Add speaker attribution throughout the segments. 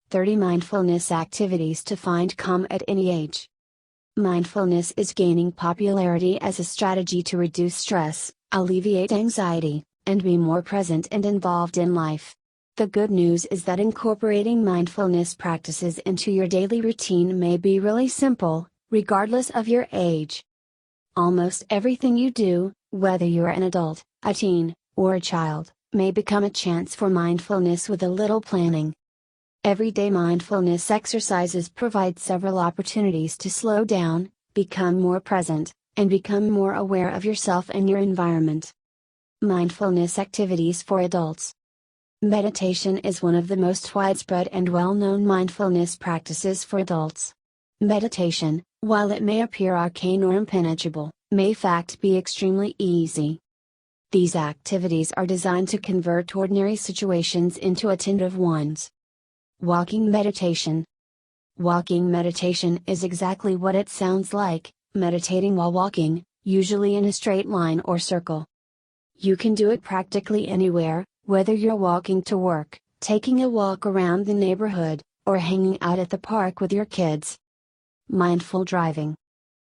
Speaker 1: 30 mindfulness activities to find calm at any age. Mindfulness is gaining popularity as a strategy to reduce stress, alleviate anxiety, and be more present and involved in life. The good news is that incorporating mindfulness practices into your daily routine may be really simple, regardless of your age. Almost everything you do, whether you're an adult, a teen, or a child, may become a chance for mindfulness with a little planning. Everyday mindfulness exercises provide several opportunities to slow down, become more present, and become more aware of yourself and your environment. Mindfulness activities for adults. Meditation is one of the most widespread and well-known mindfulness practices for adults. Meditation, while it may appear arcane or impenetrable, may in fact be extremely easy. These activities are designed to convert ordinary situations into attentive ones. Walking meditation. Walking meditation is exactly what it sounds like, meditating while walking, usually in a straight line or circle. You can do it practically anywhere, whether you're walking to work, taking a walk around the neighborhood, or hanging out at the park with your kids. Mindful driving.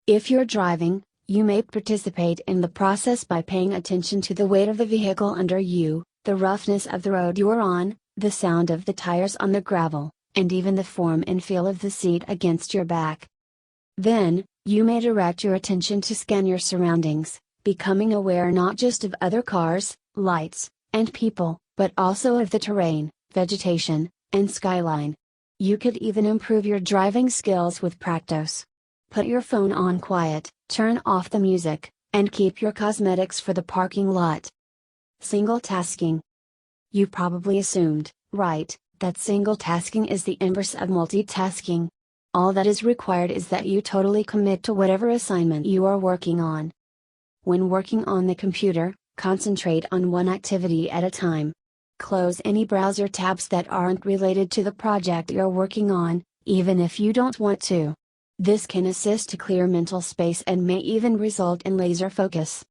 Speaker 1: If you're driving, you may participate in the process by paying attention to the weight of the vehicle under you, the roughness of the road you're on, the sound of the tires on the gravel, and even the form and feel of the seat against your back. Then, you may direct your attention to scan your surroundings, becoming aware not just of other cars, lights, and people, but also of the terrain, vegetation, and skyline. You could even improve your driving skills with practice. Put your phone on quiet, turn off the music, and keep your cosmetics for the parking lot. Single tasking. You probably assumed, right, that single tasking is the inverse of multitasking. All that is required is that you totally commit to whatever assignment you are working on. When working on the computer, concentrate on one activity at a time. Close any browser tabs that aren't related to the project you're working on, even if you don't want to. This can assist to clear mental space and may even result in laser focus.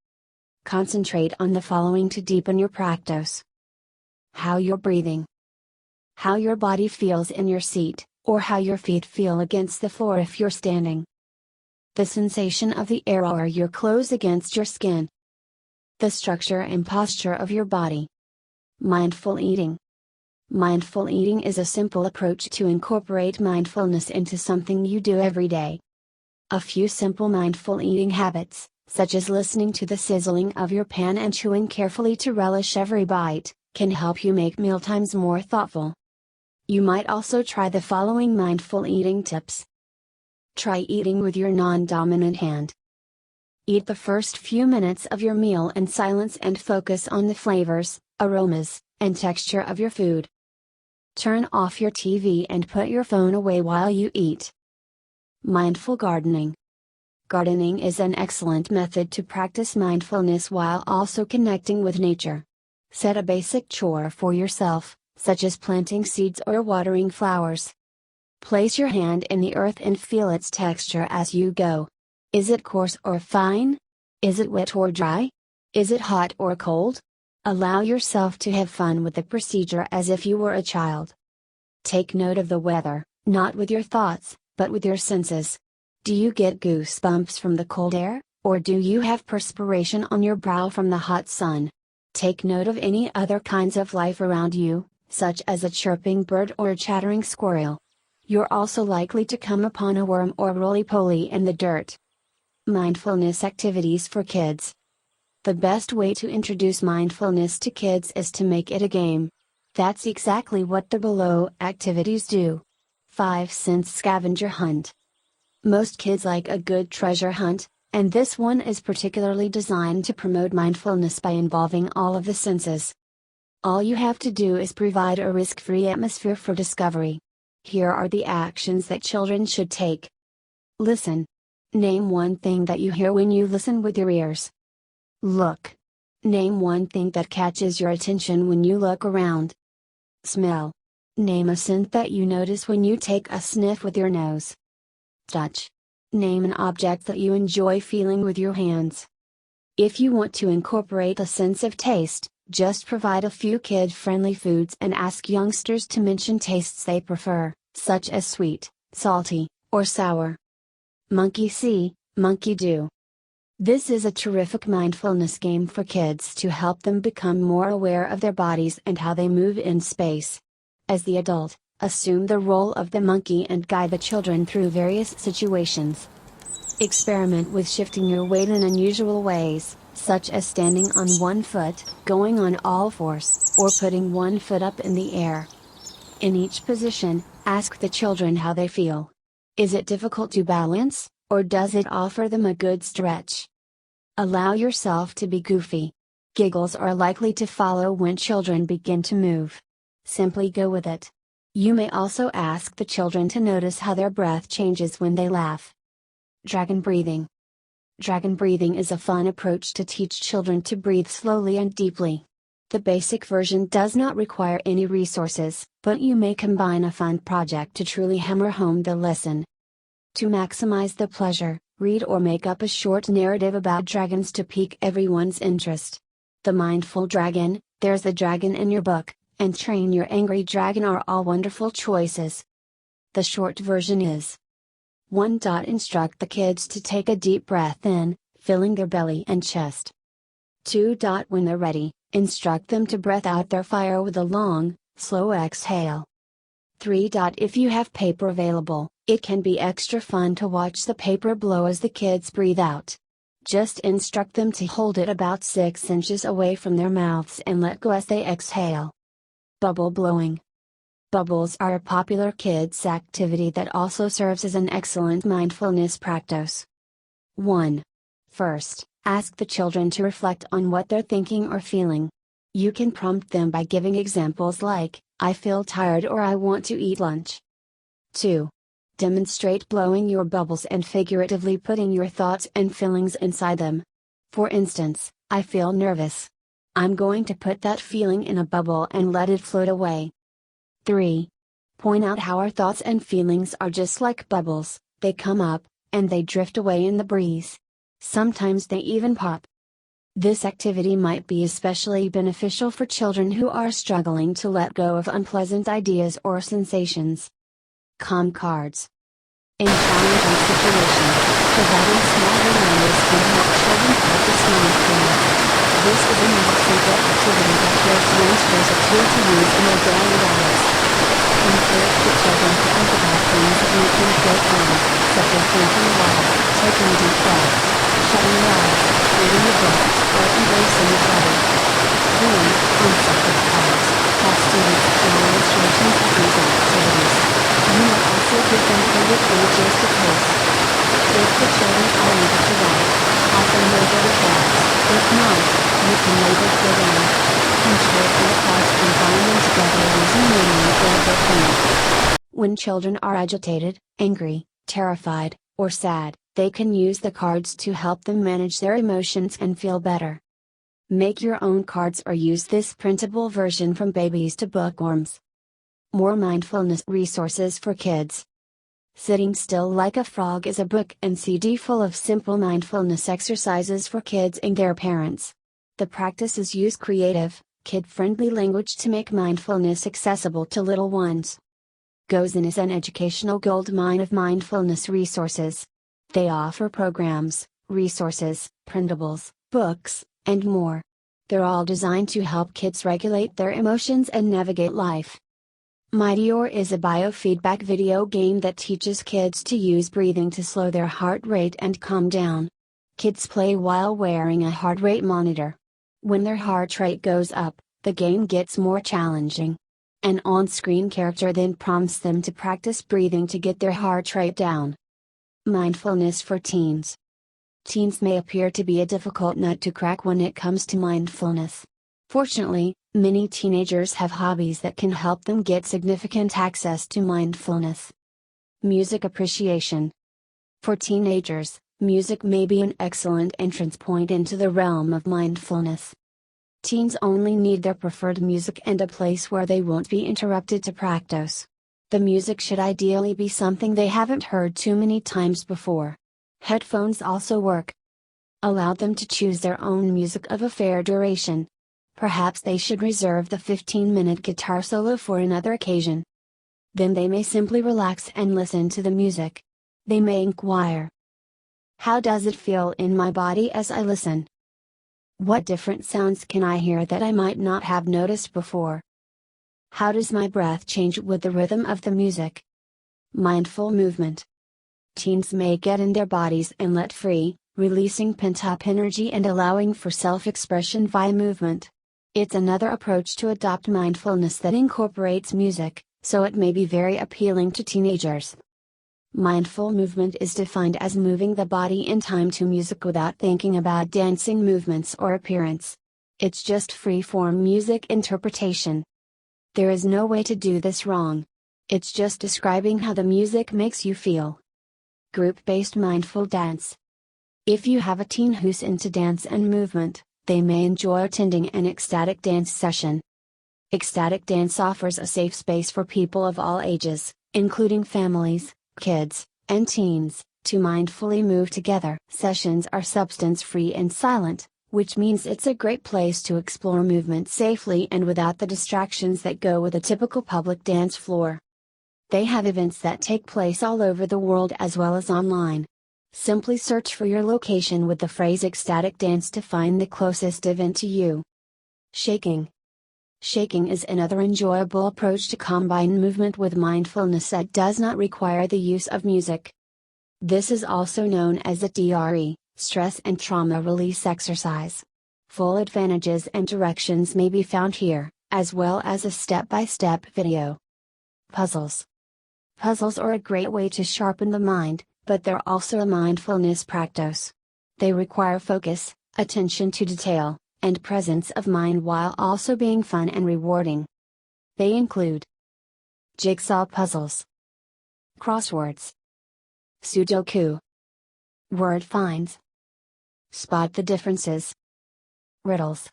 Speaker 1: Concentrate on the following to deepen your practice. How you're breathing. How your body feels in your seat, or how your feet feel against the floor if you're standing. The sensation of the air or your clothes against your skin. The structure and posture of your body. Mindful eating. Mindful eating is a simple approach to incorporate mindfulness into something you do every day. A few simple mindful eating habits, such as listening to the sizzling of your pan and chewing carefully to relish every bite, can help you make mealtimes more thoughtful. You might also try the following mindful eating tips. Try eating with your non-dominant hand. Eat the first few minutes of your meal in silence and focus on the flavors, aromas, and texture of your food. Turn off your TV and put your phone away while you eat. Mindful gardening. Gardening is an excellent method to practice mindfulness while also connecting with nature. Set a basic chore for yourself, such as planting seeds or watering flowers. Place your hand in the earth and feel its texture as you go. Is it coarse or fine? Is it wet or dry? Is it hot or cold? Allow yourself to have fun with the procedure as if you were a child. Take note of the weather, not with your thoughts, but with your senses. Do you get goosebumps from the cold air, or do you have perspiration on your brow from the hot sun? Take note of any other kinds of life around you, such as a chirping bird or a chattering squirrel. You're also likely to come upon a worm or roly-poly in the dirt. Mindfulness activities for kids. The best way to introduce mindfulness to kids is to make it a game. That's exactly what the below activities do. 5 cents scavenger hunt. Most kids like a good treasure hunt, and this one is particularly designed to promote mindfulness by involving all of the senses. All you have to do is provide a risk-free atmosphere for discovery. Here are the actions that children should take. Listen. Name one thing that you hear when you listen with your ears. Look. Name one thing that catches your attention when you look around. Smell. Name a scent that you notice when you take a sniff with your nose. Touch. Name an object that you enjoy feeling with your hands. If you want to incorporate a sense of taste, Just provide a few kid-friendly foods and ask youngsters to mention tastes they prefer, such as sweet, salty, or sour. Monkey see, monkey do. This is a terrific mindfulness game for kids to help them become more aware of their bodies and how they move in space. As the adult, assume the role of the monkey and guide the children through various situations. Experiment with shifting your weight in unusual ways, such as standing on one foot, going on all fours, or putting one foot up in the air. In each position, ask the children how they feel. Is it difficult to balance, or does it offer them a good stretch? Allow yourself to be goofy. Giggles are likely to follow when children begin to move. Simply go with it. You may also ask the children to notice how their breath changes when they laugh. Dragon breathing. Dragon breathing is a fun approach to teach children to breathe slowly and deeply. The basic version does not require any resources, but you may combine a fun project to truly hammer home the lesson. To maximize the pleasure, read or make up a short narrative about dragons to pique everyone's interest. The Mindful Dragon, There's a Dragon in Your Book, and Train Your Angry Dragon are all wonderful choices. The short version is 1. Instruct the kids to take a deep breath in, filling their belly and chest. 2. When they're ready, instruct them to breath out their fire with a long, slow exhale. 3. If you have paper available, it can be extra fun to watch the paper blow as the kids breathe out. Just instruct them to hold it about 6 inches away from their mouths and let go as they exhale. Bubble blowing. Bubbles are a popular kids' activity that also serves as an excellent mindfulness practice. 1. First, ask the children to reflect on what they're thinking or feeling. You can prompt them by giving examples like, I feel tired or I want to eat lunch. 2. Demonstrate blowing your bubbles and figuratively putting your thoughts and feelings inside them. For instance, I feel nervous. I'm going to put that feeling in a bubble and let it float away. 3. Point out how our thoughts and feelings are just like bubbles, they come up, and they drift away in the breeze. Sometimes they even pop. This activity might be especially beneficial for children who are struggling to let go of unpleasant ideas or sensations. Calm cards. In challenging situations, providing small reminders can help children practice mindfulness. This is another simple activity that gives youngsters a tool to use in their daily lives. Encourage the children to think about things that make them feel calm, such as drinking water, taking deep breaths, shutting your eyes, reading a book, or embracing each other. Then, on separate cards, have students draw illustrations of these activities. You may also give them favorite images to post. If the children are able to write, have them label the cards. If not, you can label for them. Control the cards and bind them together using memory or book ink. When children are agitated, angry, terrified, or sad, they can use the cards to help them manage their emotions and feel better. Make your own cards or use this printable version from babies to bookworms. More mindfulness resources for kids. Sitting Still Like a Frog is a book and CD full of simple mindfulness exercises for kids and their parents. The practices use creative, kid-friendly language to make mindfulness accessible to little ones. Gozen is an educational goldmine of mindfulness resources. They offer programs, resources, printables, books, and more. They're all designed to help kids regulate their emotions and navigate life. Meteor is a biofeedback video game that teaches kids to use breathing to slow their heart rate and calm down. Kids play while wearing a heart rate monitor. When their heart rate goes up, the game gets more challenging. An on-screen character then prompts them to practice breathing to get their heart rate down. Mindfulness for teens. Teens may appear to be a difficult nut to crack when it comes to mindfulness. Fortunately, many teenagers have hobbies that can help them get significant access to mindfulness. Music appreciation. For teenagers, music may be an excellent entrance point into the realm of mindfulness. Teens only need their preferred music and a place where they won't be interrupted to practice. The music should ideally be something they haven't heard too many times before. Headphones also work. Allow them to choose their own music of a fair duration. Perhaps they should reserve the 15-minute guitar solo for another occasion. Then they may simply relax and listen to the music. They may inquire, how does it feel in my body as I listen? What different sounds can I hear that I might not have noticed before? How does my breath change with the rhythm of the music? Mindful movement. Teens may get in their bodies and let free, releasing pent-up energy and allowing for self-expression via movement. It's another approach to adopt mindfulness that incorporates music, so it may be very appealing to teenagers. Mindful movement is defined as moving the body in time to music without thinking about dancing movements or appearance. It's just free-form music interpretation. There is no way to do this wrong. It's just describing how the music makes you feel. Group-based mindful dance. If you have a teen who's into dance and movement, they may enjoy attending an ecstatic dance session. Ecstatic dance offers a safe space for people of all ages, including families, kids, and teens, to mindfully move together. Sessions are substance-free and silent, which means it's a great place to explore movement safely and without the distractions that go with a typical public dance floor. They have events that take place all over the world as well as online. Simply search for your location with the phrase ecstatic dance to find the closest event to you. Shaking. Shaking is another enjoyable approach to combine movement with mindfulness that does not require the use of music. This is also known as a DRE, stress and trauma release exercise. Full advantages and directions may be found here, as well as a step-by-step video. Puzzles. Puzzles are a great way to sharpen the mind, but they're also a mindfulness practice. They require focus, attention to detail, and presence of mind while also being fun and rewarding. They include jigsaw puzzles, crosswords, Sudoku, word finds, spot the differences, riddles.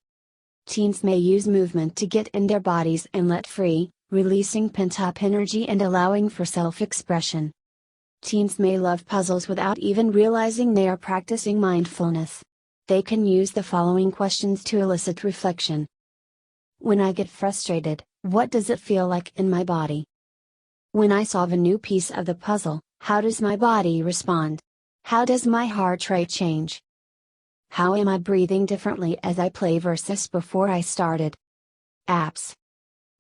Speaker 1: Teens may use movement to get in their bodies and let free, releasing pent-up energy and allowing for self-expression. Teens may love puzzles without even realizing they are practicing mindfulness. They can use the following questions to elicit reflection. When I get frustrated, what does it feel like in my body? When I solve a new piece of the puzzle, how does my body respond? How does my heart rate change? How am I breathing differently as I play versus before I started? Apps.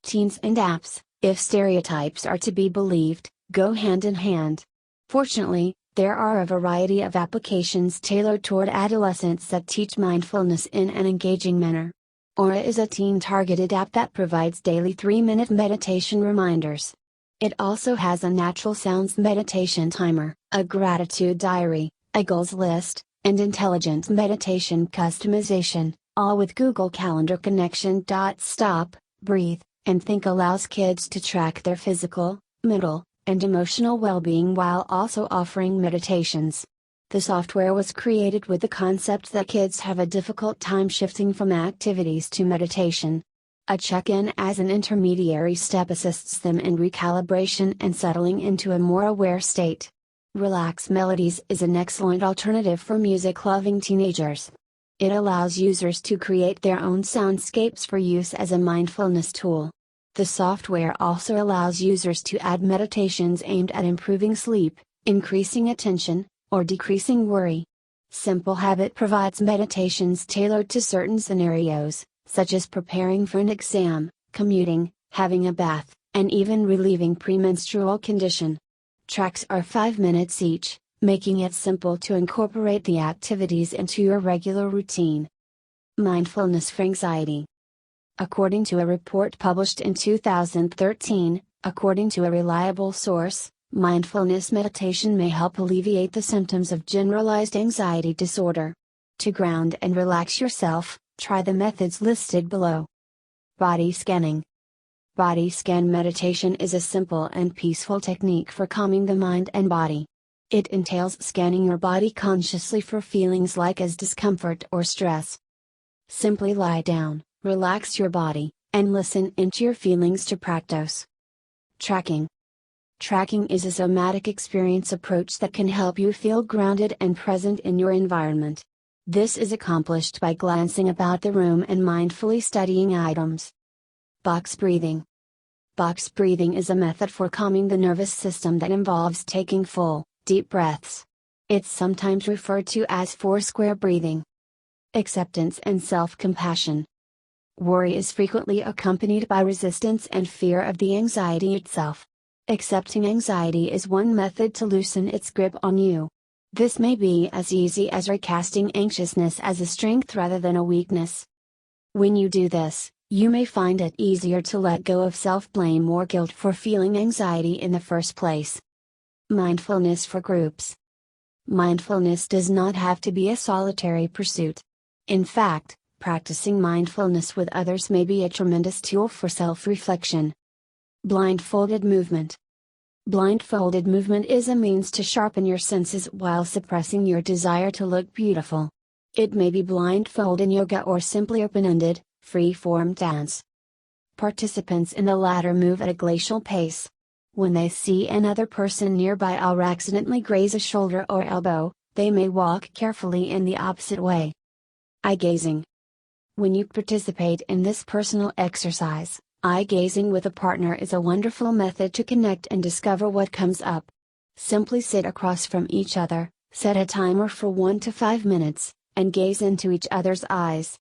Speaker 1: Teens and apps, if stereotypes are to be believed, go hand in hand. Fortunately, there are a variety of applications tailored toward adolescents that teach mindfulness in an engaging manner. Aura is a teen-targeted app that provides daily 3-minute meditation reminders. It also has a natural sounds meditation timer, a gratitude diary, a goals list, and intelligent meditation customization, all with Google Calendar connection. Stop, breathe, and think allows kids to track their physical, mental, and emotional well-being while also offering meditations. The software was created with the concept that kids have a difficult time shifting from activities to meditation. A check-in as an intermediary step assists them in recalibration and settling into a more aware state. Relax Melodies is an excellent alternative for music-loving teenagers. It allows users to create their own soundscapes for use as a mindfulness tool. The software also allows users to add meditations aimed at improving sleep, increasing attention, or decreasing worry. Simple Habit provides meditations tailored to certain scenarios, such as preparing for an exam, commuting, having a bath, and even relieving premenstrual condition. Tracks are 5 minutes each, making it simple to incorporate the activities into your regular routine. Mindfulness for anxiety. According to a report published in 2013, according to a reliable source, mindfulness meditation may help alleviate the symptoms of generalized anxiety disorder. To ground and relax yourself, try the methods listed below. Body scanning. Body scan meditation is a simple and peaceful technique for calming the mind and body. It entails scanning your body consciously for feelings like as discomfort or stress. Simply lie down, relax your body, and listen into your feelings to practice. Tracking. Tracking is a somatic experience approach that can help you feel grounded and present in your environment. This is accomplished by glancing about the room and mindfully studying items. Box breathing. Box breathing is a method for calming the nervous system that involves taking full, deep breaths. It's sometimes referred to as four-square breathing. Acceptance and self-compassion. Worry is frequently accompanied by resistance and fear of the anxiety itself. Accepting anxiety is one method to loosen its grip on you. This may be as easy as recasting anxiousness as a strength rather than a weakness. When you do this, you may find it easier to let go of self-blame or guilt for feeling anxiety in the first place. Mindfulness for groups. Mindfulness does not have to be a solitary pursuit. In fact, practicing mindfulness with others may be a tremendous tool for self-reflection. Blindfolded movement. Blindfolded movement is a means to sharpen your senses while suppressing your desire to look beautiful. It may be blindfolded yoga or simply open-ended, free-form dance. Participants in the latter move at a glacial pace. When they see another person nearby or accidentally graze a shoulder or elbow, they may walk carefully in the opposite way. Eye gazing. When you participate in this personal exercise, eye gazing with a partner is a wonderful method to connect and discover what comes up. Simply sit across from each other, set a timer for 1 to 5 minutes, and gaze into each other's eyes.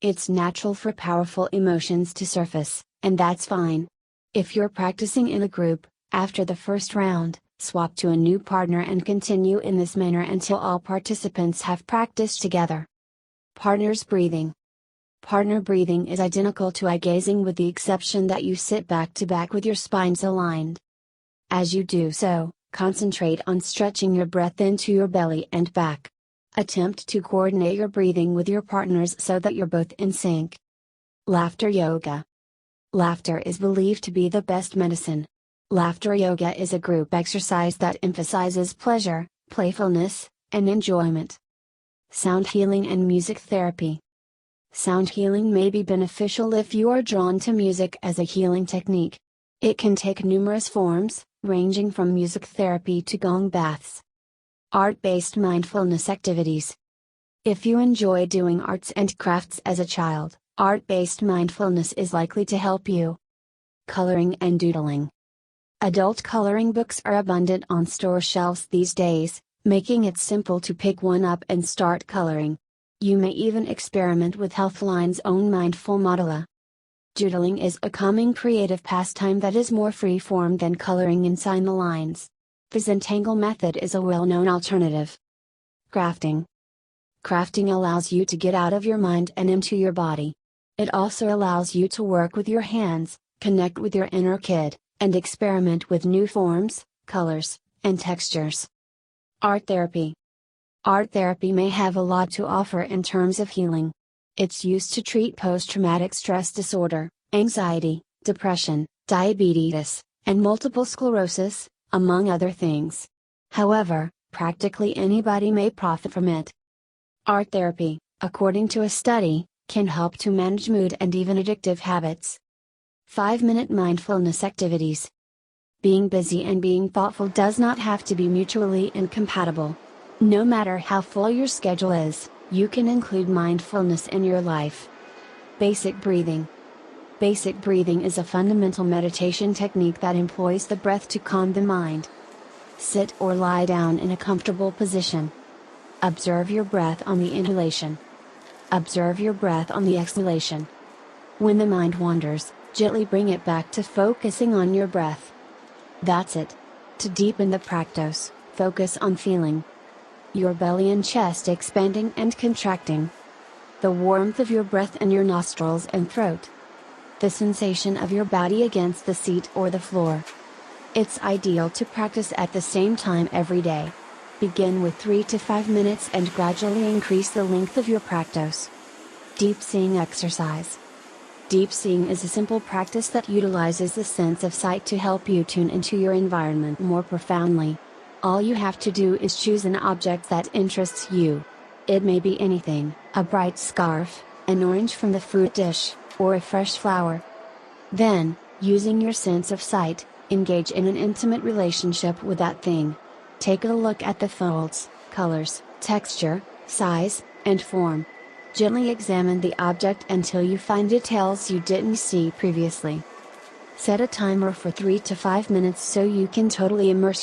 Speaker 1: It's natural for powerful emotions to surface, and that's fine. If you're practicing in a group, after the first round, swap to a new partner and continue in this manner until all participants have practiced together. Partners breathing. Partner breathing is identical to eye gazing with the exception that you sit back to back with your spines aligned. As you do so, concentrate on stretching your breath into your belly and back. Attempt to coordinate your breathing with your partners so that you're both in sync. Laughter yoga. Laughter is believed to be the best medicine. Laughter yoga is a group exercise that emphasizes pleasure, playfulness, and enjoyment. Sound healing and music therapy. Sound healing may be beneficial if you are drawn to music as a healing technique. It can take numerous forms, ranging from music therapy to gong baths. Art-based mindfulness activities. If you enjoy doing arts and crafts as a child, art-based mindfulness is likely to help you. Coloring and doodling. Adult coloring books are abundant on store shelves these days, making it simple to pick one up and start coloring. You may even experiment with Healthline's own mindful modula. Doodling is a calming creative pastime that is more free-form than coloring inside the lines. The Zentangle method is a well-known alternative. Crafting. Crafting allows you to get out of your mind and into your body. It also allows you to work with your hands, connect with your inner kid, and experiment with new forms, colors, and textures. Art therapy. Art therapy may have a lot to offer in terms of healing. It's used to treat post-traumatic stress disorder, anxiety, depression, diabetes, and multiple sclerosis, among other things. However, practically anybody may profit from it. Art therapy, according to a study, can help to manage mood and even addictive habits. 5-minute mindfulness activities. Being busy and being thoughtful does not have to be mutually incompatible. No matter how full your schedule is, you can include mindfulness in your life. Basic breathing. Basic breathing is a fundamental meditation technique that employs the breath to calm the mind. Sit or lie down in a comfortable position. Observe your breath on the inhalation. Observe your breath on the exhalation. When the mind wanders, gently bring it back to focusing on your breath. That's it. To deepen the practice, focus on feeling your belly and chest expanding and contracting. The warmth of your breath in your nostrils and throat. The sensation of your body against the seat or the floor. It's ideal to practice at the same time every day. Begin with 3 to 5 minutes and gradually increase the length of your practice. Deep seeing exercise. Deep seeing is a simple practice that utilizes the sense of sight to help you tune into your environment more profoundly. All you have to do is choose an object that interests you. It may be anything, a bright scarf, an orange from the fruit dish, or a fresh flower. Then, using your sense of sight, engage in an intimate relationship with that thing. Take a look at the folds, colors, texture, size, and form. Gently examine the object until you find details you didn't see previously. Set a timer for 3 to 5 minutes so you can totally immerse